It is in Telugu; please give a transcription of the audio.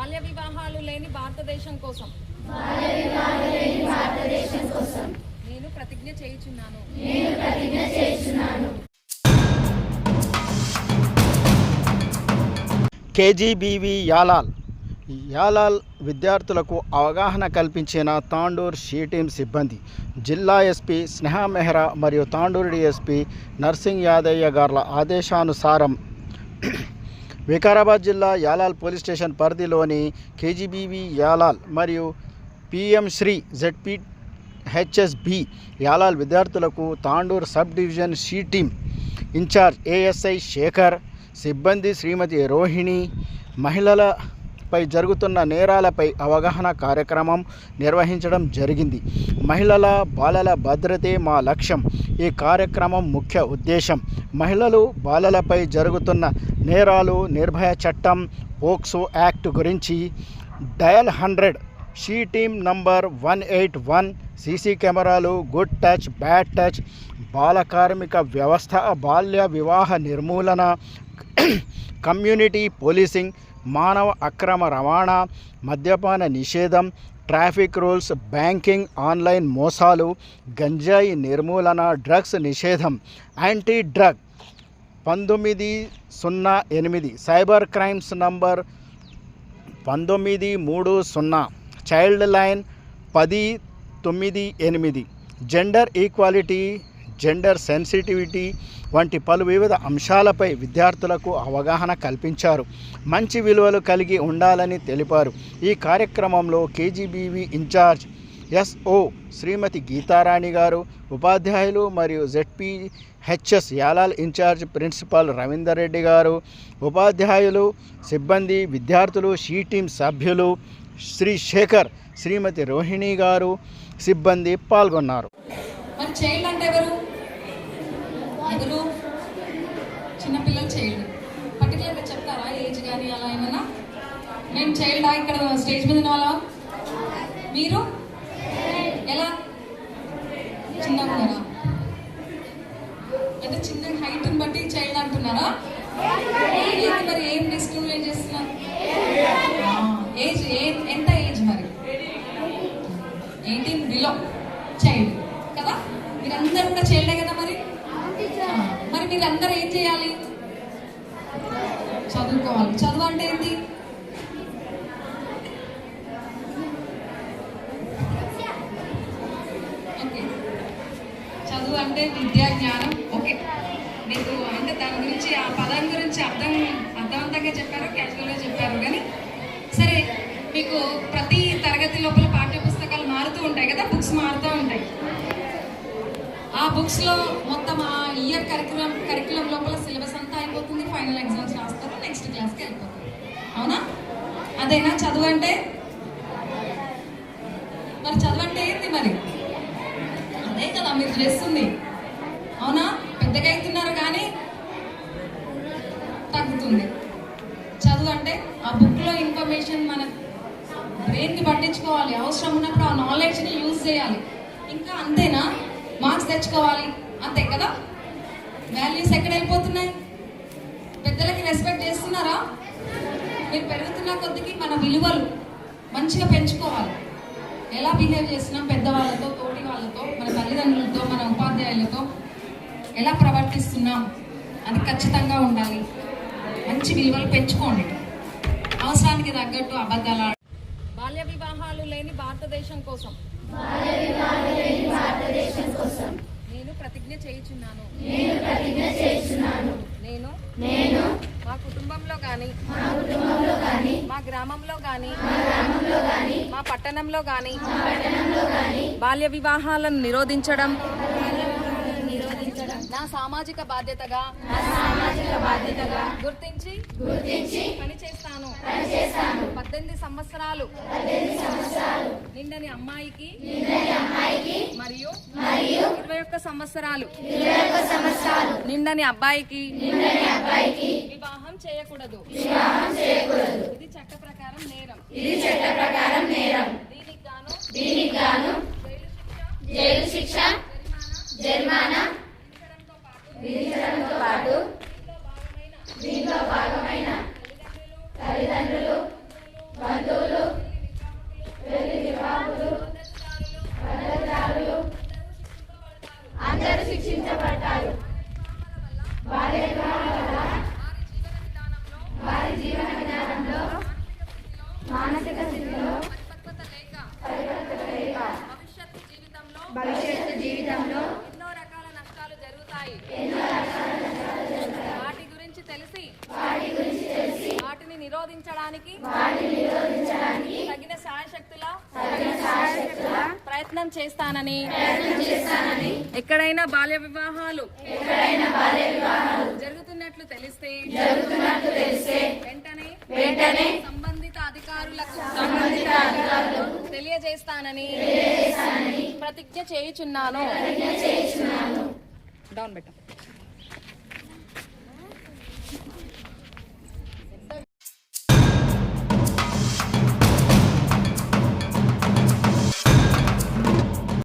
బాల్య వివాహాలు లేని భారతదేశం కోసం నేను ప్రతిజ్ఞ చేయుచున్నాను. కేజీబీవీ యాలాల్ విద్యార్థులకు అవగాహన కల్పించిన తాండూర్ షీ-టీమ్ సిబ్బంది. జిల్లా ఎస్పీ స్నేహా మెహ్రా మరియు తాండూర్ డీఎస్పీ నర్సింగ్ యాదయ్య గార్ల ఆదేశానుసారం వికారాబాద్ జిల్లా యాలాల్ పోలీస్ స్టేషన్ పరిధిలోని కేజీబీవీ యాలాల్ మరియు పిఎం శ్రీ జెడ్పీహెచ్ఎస్బి యాలాల్ విద్యార్థులకు Tandur sub division she team incharge ASI Shekhar, సిబ్బంది శ్రీమతి రోహిణి మహిళలపై జరుగుతున్న నేరాలపై అవగాహన కార్యక్రమం నిర్వహించడం జరిగింది. మహిళల బాలల భద్రతే మా లక్ష్యం. ఈ కార్యక్రమం ముఖ్య ఉద్దేశం మహిళలు బాలలపై జరుగుతున్న నేరాలు, నిర్భయ చట్టం, పోక్సో యాక్ట్ గురించి, డయల్ 100 షీ-టీమ్ నంబర్ 181, సీసీ కెమెరాలు, గుడ్ టచ్, బ్యాడ్ టచ్, బాల కార్మిక వ్యవస్థ, బాల్య వివాహ నిర్మూలన, కమ్యూనిటీ పోలీసింగ్, మానవ అక్రమ రవాణా, మద్యపాన నిషేధం, ట్రాఫిక్ రూల్స్, బ్యాంకింగ్, ఆన్లైన్ మోసాలు, గంజాయి నిర్మూలన, డ్రగ్స్ నిషేధం, anti drug 1908, cyber crimes number 1930, child line 1098, gender equality, gender sensitivity వంటి పలు వివిధ అంశాలపై విద్యార్థులకు అవగాహన కల్పించారు. మంచి విలువలు కలిగి ఉండాలని తెలిపారు. ఈ కార్యక్రమంలో KGBV incharge SO Shrimati Geetarani గారు, ఉపాధ్యాయులు మరియు ZPHS Yalal incharge principal Ravinder Reddy గారు, ఉపాధ్యాయులు, సిబ్బంది, విద్యార్థులు, షీ-టీమ్ సభ్యులు శ్రీ శేఖర్, శ్రీమతి రోహిణి గారు, సిబ్బంది పాల్గొన్నారు. మరి చైల్డ్ అంటే ఎవరు? చిన్నపిల్లలు చైల్డ్. పర్టికులర్గా చెప్తారా ఏజ్ కానీ అలా ఏమన్నా? నేను చైల్డా? ఇక్కడ స్టేజ్ మీద వాళ్ళ మీరు ఎలా చిన్నగా ఉన్నారా? అంటే చిన్న హైట్ని బట్టి చైల్డ్ అంటున్నారా? మరి ఏం డిస్క్రిమినేట్ చేస్తున్నారు? ఏజ్ ఎంత ఏజ్? మరి 18 బిలో చైల్డ్ కదా? మీరందరూ కూడా చైల్డే కదా? మరి మీరందరూ ఏం చేయాలి? చదువుకోవాలి. చదువు అంటే ఏంటి? ఓకే, చదువు అంటే విద్యా జ్ఞానం. ఓకే, మీకు అంటే దాని గురించి, ఆ పదం గురించి అర్థవంతంగా చెప్పారు, క్యాజువల్గా చెప్పారు. కానీ సరే, మీకు ప్రతి తరగతి లోపల పాఠ్య పుస్తకాలు మారుతూ ఉంటాయి కదా, బుక్స్ మారుతూ ఉంటాయి. ఆ బుక్స్లో మొత్తం ఆ ఇయర్ కరికులం లోపల సిలబస్ అంతా అయిపోతుంది. ఫైనల్ ఎగ్జామ్స్ రాస్తారు, నెక్స్ట్ క్లాస్కి వెళ్ళిపోతారు. అవునా? అదేనా చదువు అంటే? మరి చదువు అంటే ఏంటి? మరి అదే కదా మీరు చేస్తుంది. అవునా? పెద్దగా అవుతున్నారు కానీ తగ్గుతుంది. చదువు అంటే ఆ బుక్లో ఇన్ఫర్మేషన్ మన బ్రెయిన్కి పట్టించుకోవాలి, అవసరం ఉన్నప్పుడు ఆ నాలెడ్జ్ని యూజ్ చేయాలి. ఇంకా అంతేనా? మార్క్స్ తెచ్చుకోవాలి, అంతే కదా? వాల్యూస్ ఎక్కడ వెళ్ళిపోతున్నాయి? పెద్దలకి రెస్పెక్ట్ చేస్తున్నారా? మీరు పెరుగుతున్న కొద్దికి మన విలువలు మంచిగా పెంచుకోవాలి. ఎలా బిహేవ్ చేస్తున్నాం పెద్దవాళ్ళతో, తోటి వాళ్ళతో, మన తల్లిదండ్రులతో, మన ఉపాధ్యాయులతో ఎలా ప్రవర్తిస్తున్నాం అది ఖచ్చితంగా ఉండాలి. మంచి విలువలు పెంచుకోండి. అవసరానికి తగ్గట్టు అబద్ధాలు. బాల్య వివాహాలు లేని భారతదేశం కోసం నేను ప్రతిజ్ఞ చేయుచున్నాను. నేను మా కుటుంబంలో కానీ, మా గ్రామంలో కానీ, మా పట్టణంలో కానీ బాల్య వివాహాలను నిరోధించడం నా సామాజిక బాధ్యతగా గుర్తించి పనిచేస్తాను. 18 సంవత్సరాలు నిండని అమ్మాయికి మరియు 21 సంవత్సరాలు నిండని అబ్బాయికి వివాహం చేయకూడదు. ఇది చట్ట ప్రకారం నేరం. దీనికి గాను జైలు శిక్ష, జరిమానా విధించడంతో పాటు దీంట్లో భాగమైన తల్లిదండ్రులు, పరిపక్వత లేక భవిష్యత్తు జీవితంలో ఎన్నో రకాల నష్టాలు జరుగుతాయి. వాటి గురించి తెలిసి వాటిని నిరోధించడానికి తగిన శాయశక్తుల ప్రయత్నం చేస్తానని ఎక్కడైనా బాల్య వివాహాలు జరుగుతున్నట్లు తెలిస్తే వెంటనే సంబంధిత అధికారులకు తెలియజేస్తానని ప్రతిజ్ఞ చేయుచున్నాను. డౌన్ బెట్ట.